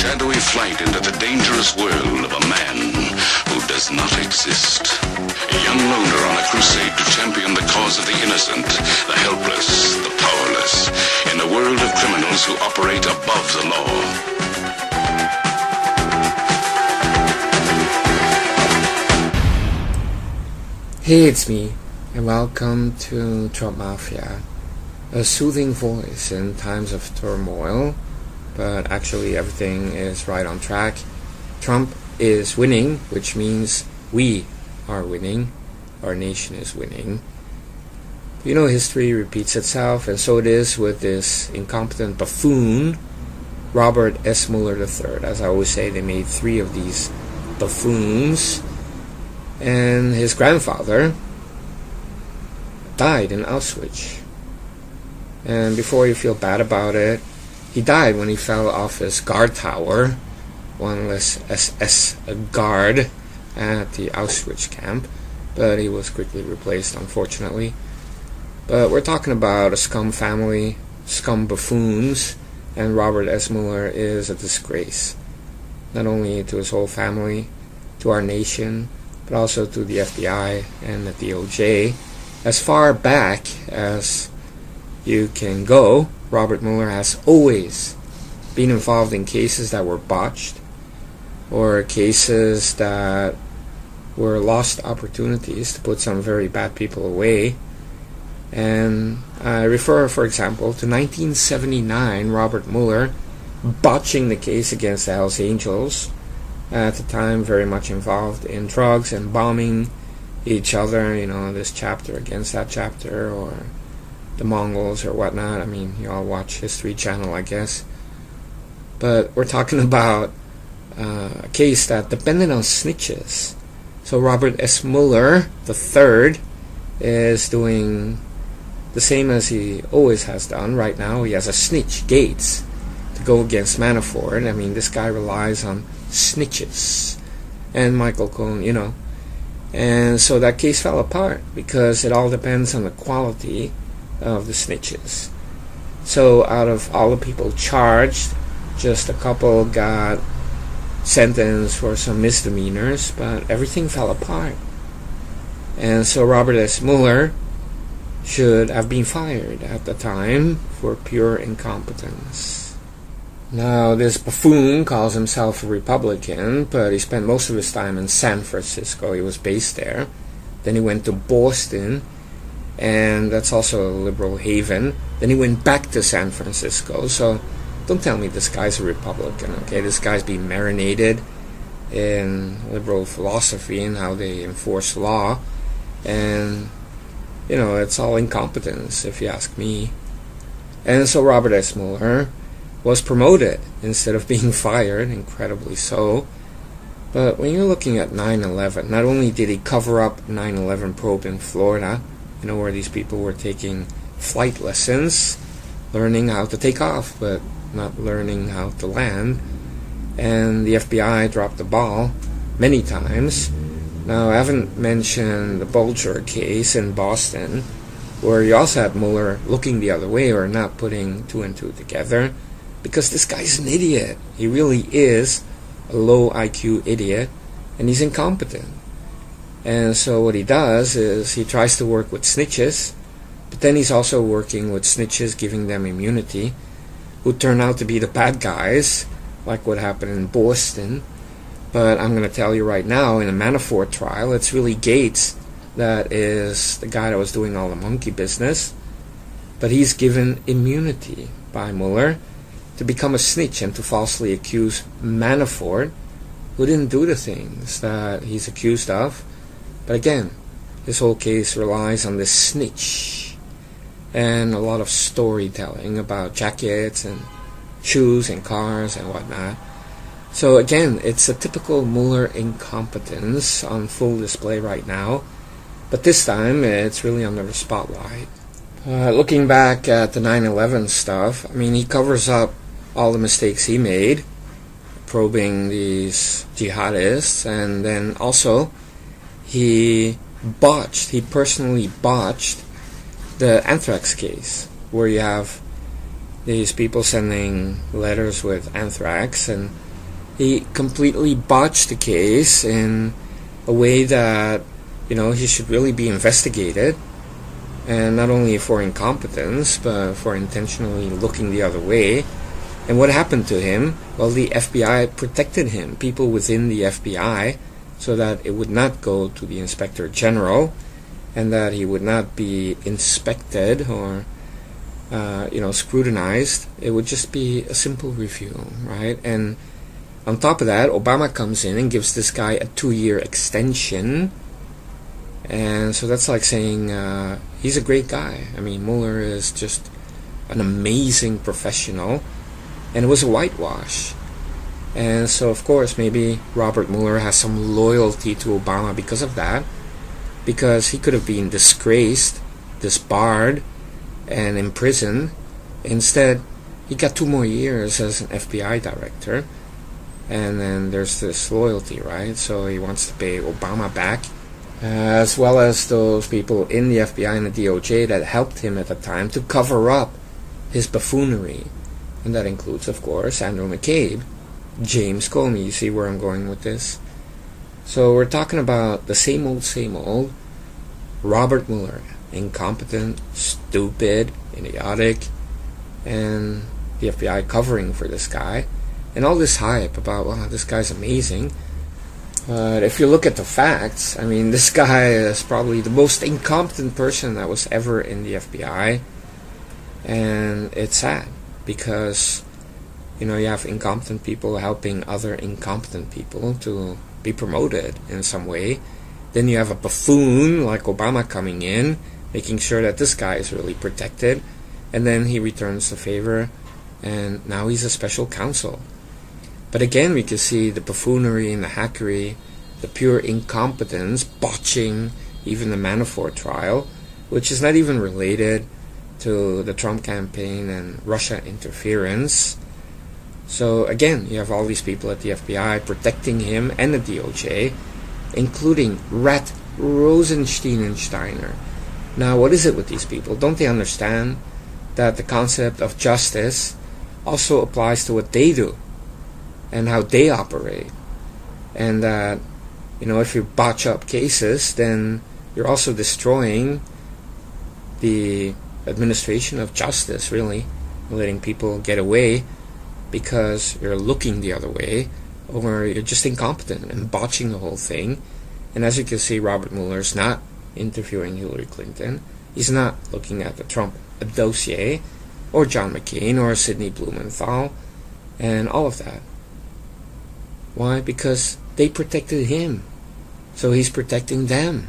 shadowy flight into the dangerous world of a man who does not exist. A young loner on a crusade to champion the cause of the innocent, the helpless, the powerless, in a world of criminals who operate above the law. Hey, it's me, and welcome to Trump Mafia, a soothing voice in times of turmoil, but actually everything is right on track. Trump is winning, which means we are winning, our nation is winning. You know, history repeats itself, and so it is with this incompetent buffoon, Robert S. Mueller III. As I always say, they made 3 of these buffoons. And his grandfather died in Auschwitz. And before you feel bad about it, he died when he fell off his guard tower, one less SS guard at the Auschwitz camp. But he was quickly replaced, unfortunately. But we're talking about a scum family, scum buffoons, and Robert S. Mueller is a disgrace. Not only to his whole family, to our nation, but also to the FBI and the DOJ. As far back as you can go, Robert Mueller has always been involved in cases that were botched or cases that were lost opportunities to put some very bad people away. And I refer, for example, to 1979, Robert Mueller botching the case against the Hells Angels, at the time very much involved in drugs and bombing each other, you know, this chapter against that chapter, or the Mongols or whatnot. I mean, you all watch History Channel, I guess. But we're talking about a case that depended on snitches. So Robert S. Mueller III is doing the same as he always has done. Right now he has a snitch, Gates, to go against Manafort. I mean, this guy relies on snitches and Michael Cohen, you know. And so that case fell apart because it all depends on the quality of the snitches. So out of all the people charged, just a couple got sentenced for some misdemeanors, but everything fell apart. And so Robert S. Mueller should have been fired at the time for pure incompetence. Now, this buffoon calls himself a Republican, but he spent most of his time in San Francisco. He was based there. Then he went to Boston, and that's also a liberal haven. Then he went back to San Francisco. So don't tell me this guy's a Republican, okay? This guy's being marinated in liberal philosophy and how they enforce law. And, you know, it's all incompetence, if you ask me. And so Robert S. Mueller was promoted instead of being fired, incredibly so. But when you're looking at 9/11, not only did he cover up 9/11 probe in Florida, you know, where these people were taking flight lessons, learning how to take off, but not learning how to land, and the FBI dropped the ball many times. Now, I haven't mentioned the Bulger case in Boston, where you also had Mueller looking the other way or not putting 2 and 2 together, because this guy's an idiot. He really is a low IQ idiot, and he's incompetent. And so what he does is he tries to work with snitches, but then he's also working with snitches, giving them immunity, who turn out to be the bad guys, like what happened in Boston. But I'm going to tell you right now, in a Manafort trial, it's really Gates that is the guy that was doing all the monkey business, but he's given immunity by Mueller to become a snitch and to falsely accuse Manafort, who didn't do the things that he's accused of. But again, this whole case relies on this snitch and a lot of storytelling about jackets and shoes and cars and whatnot. So again, it's a typical Mueller incompetence on full display right now, but this time it's really under the spotlight. Looking back at the 9/11 stuff, I mean, he covers up all the mistakes he made, probing these jihadists, and then also he personally botched the anthrax case, where you have these people sending letters with anthrax, and he completely botched the case in a way that, he should really be investigated, and not only for incompetence, but for intentionally looking the other way. And what happened to him? Well, the FBI protected him, people within the FBI, so that it would not go to the Inspector General, and that he would not be inspected or, scrutinized. It would just be a simple review, right? And on top of that, Obama comes in and gives this guy a 2-year extension. And so that's like saying he's a great guy. I mean, Mueller is just an amazing professional. And it was a whitewash. And so, of course, maybe Robert Mueller has some loyalty to Obama because of that. Because he could have been disgraced, disbarred, and imprisoned. Instead, he got 2 more years as an FBI director. And then there's this loyalty, right? So he wants to pay Obama back, as well as those people in the FBI and the DOJ that helped him at the time to cover up his buffoonery. And that includes, of course, Andrew McCabe, James Comey. You see where I'm going with this? So we're talking about the same old Robert Mueller. Incompetent, stupid, idiotic, and the FBI covering for this guy. And all this hype about, wow, this guy's amazing. But if you look at the facts, I mean, this guy is probably the most incompetent person that was ever in the FBI. And it's sad because, you have incompetent people helping other incompetent people to be promoted in some way. Then you have a buffoon like Obama coming in, making sure that this guy is really protected. And then he returns the favor, and now he's a special counsel. But again, we can see the buffoonery and the hackery, the pure incompetence, botching even the Manafort trial, which is not even related to the Trump campaign and Russia interference. So again, you have all these people at the FBI protecting him and the DOJ, including Rat Rosenstein and Steiner. Now, what is it with these people? Don't they understand that the concept of justice also applies to what they do and how they operate? And that, if you botch up cases, then you're also destroying the administration of justice, really, letting people get away because you're looking the other way, or you're just incompetent and botching the whole thing. And as you can see, Robert Mueller's not interviewing Hillary Clinton. He's not looking at the Trump dossier, or John McCain, or Sidney Blumenthal, and all of that. Why? Because they protected him, so he's protecting them.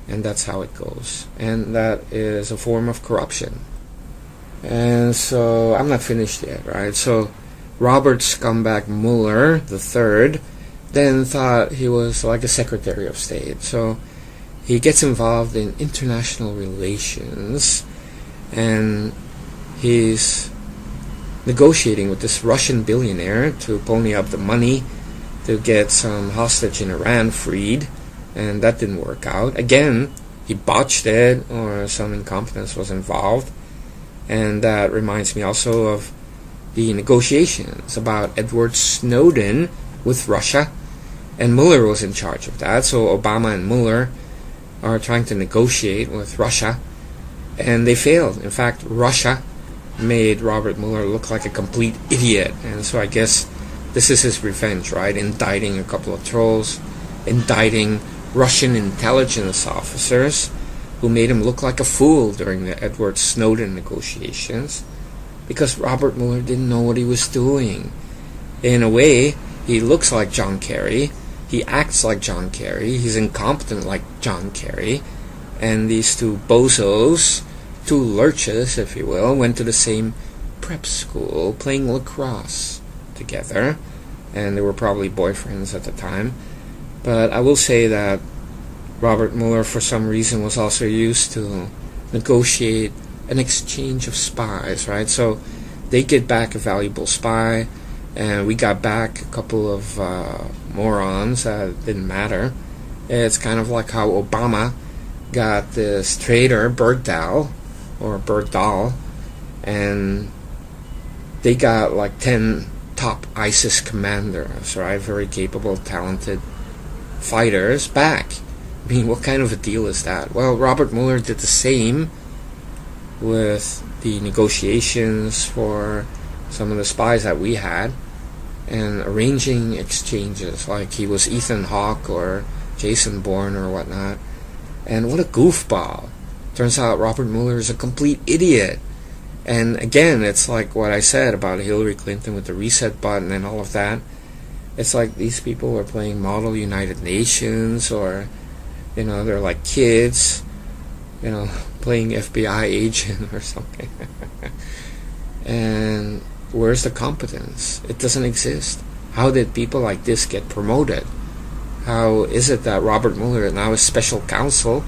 And that's how it goes. And that is a form of corruption. And so, I'm not finished yet, right? So, Robert Scumbag Mueller III then thought he was like a Secretary of State. So, he gets involved in international relations, and he's negotiating with this Russian billionaire to pony up the money to get some hostage in Iran freed. And that didn't work out. Again, he botched it, or some incompetence was involved. And that reminds me also of the negotiations about Edward Snowden with Russia. And Mueller was in charge of that. So Obama and Mueller are trying to negotiate with Russia. And they failed. In fact, Russia made Robert Mueller look like a complete idiot. And so I guess this is his revenge, right? Indicting a couple of trolls, indicting Russian intelligence officers who made him look like a fool during the Edward Snowden negotiations, because Robert Mueller didn't know what he was doing. In a way, he looks like John Kerry, he acts like John Kerry, he's incompetent like John Kerry, and these two bozos, two lurches, if you will, went to the same prep school playing lacrosse together, and they were probably boyfriends at the time. But I will say that Robert Mueller, for some reason, was also used to negotiate an exchange of spies, right? So they get back a valuable spy, and we got back a couple of morons that didn't matter. It's kind of like how Obama got this traitor, Bergdahl, and they got like 10 top ISIS commanders, right, very capable, talented fighters, back. I mean, what kind of a deal is that? Well, Robert Mueller did the same with the negotiations for some of the spies that we had, and arranging exchanges like he was Ethan Hawke or Jason Bourne or whatnot. And what a goofball. Turns out Robert Mueller is a complete idiot. And again, it's like what I said about Hillary Clinton with the reset button and all of that. It's like these people are playing Model United Nations, or, they're like kids, playing FBI agent or something. And where's the competence? It doesn't exist. How did people like this get promoted? How is it that Robert Mueller now is special counsel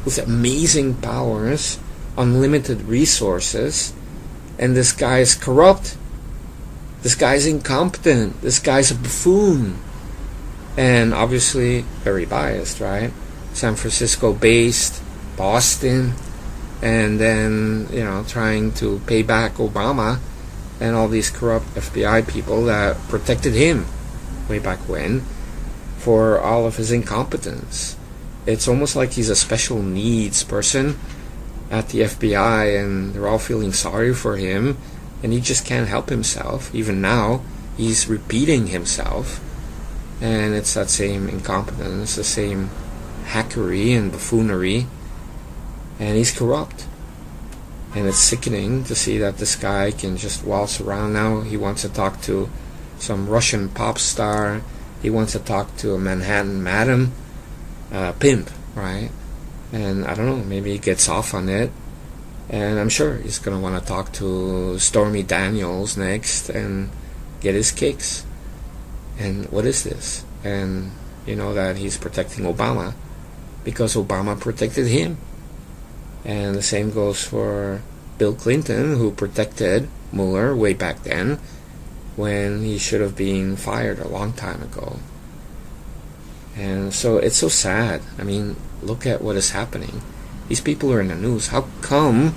with amazing powers, unlimited resources, and this guy is corrupt? This guy's incompetent. This guy's a buffoon. And obviously very biased, right? San Francisco based, Boston, and then, trying to pay back Obama and all these corrupt FBI people that protected him way back when for all of his incompetence. It's almost like he's a special needs person at the FBI, and they're all feeling sorry for him, and he just can't help himself. Even now, he's repeating himself, and it's that same incompetence, the same hackery and buffoonery, and he's corrupt. And it's sickening to see that this guy can just waltz around now. He wants to talk to some Russian pop star. He wants to talk to a Manhattan madam, pimp, right? And I don't know, maybe he gets off on it. And I'm sure he's going to want to talk to Stormy Daniels next and get his kicks. And what is this? And that he's protecting Obama because Obama protected him. And the same goes for Bill Clinton, who protected Mueller way back then when he should have been fired a long time ago. And so it's so sad. I mean, look at what is happening. These people are in the news. How come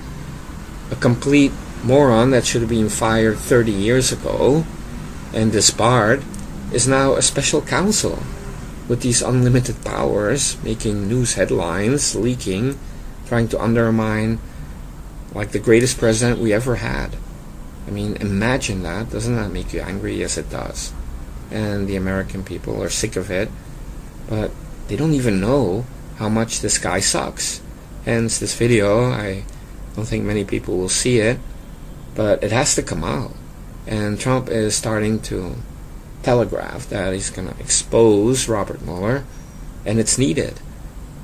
a complete moron that should have been fired 30 years ago and disbarred is now a special counsel with these unlimited powers, making news headlines, leaking, trying to undermine like the greatest president we ever had? I mean, imagine that. Doesn't that make you angry? Yes, it does. And the American people are sick of it, but they don't even know how much this guy sucks. Hence this video. I don't think many people will see it, but it has to come out. And Trump is starting to telegraph that he's going to expose Robert Mueller, and it's needed.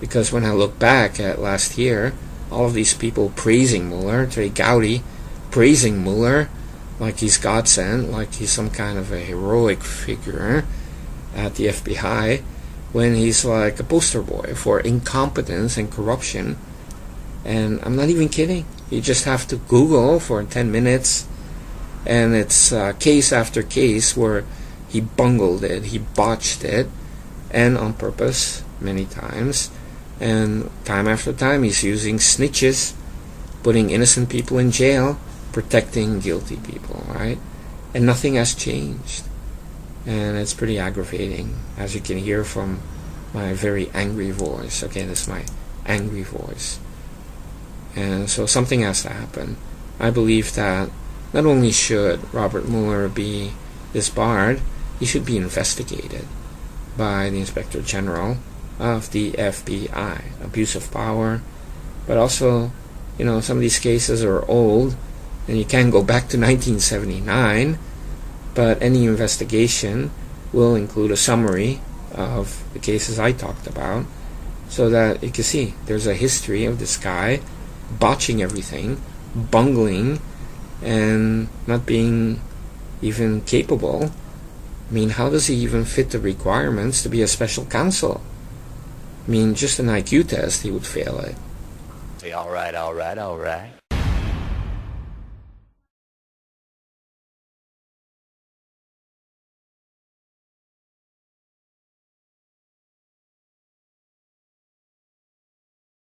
Because when I look back at last year, all of these people praising Mueller, Trey Gowdy praising Mueller like he's God sent, like he's some kind of a heroic figure at the FBI, when he's like a poster boy for incompetence and corruption. And I'm not even kidding. You just have to Google for 10 minutes, and it's case after case where he bungled it, he botched it, and on purpose many times. And time after time he's using snitches, putting innocent people in jail, protecting guilty people, right? And nothing has changed. And it's pretty aggravating, as you can hear from my very angry voice. Again, it's my angry voice. And so something has to happen. I believe that not only should Robert Mueller be disbarred, he should be investigated by the Inspector General of the FBI. Abuse of power. But also, some of these cases are old, and you can go back to 1979, but any investigation will include a summary of the cases I talked about, so that you can see there's a history of this guy botching everything, bungling, and not being even capable. I mean, how does he even fit the requirements to be a special counsel? I mean, just an IQ test, he would fail it. All right.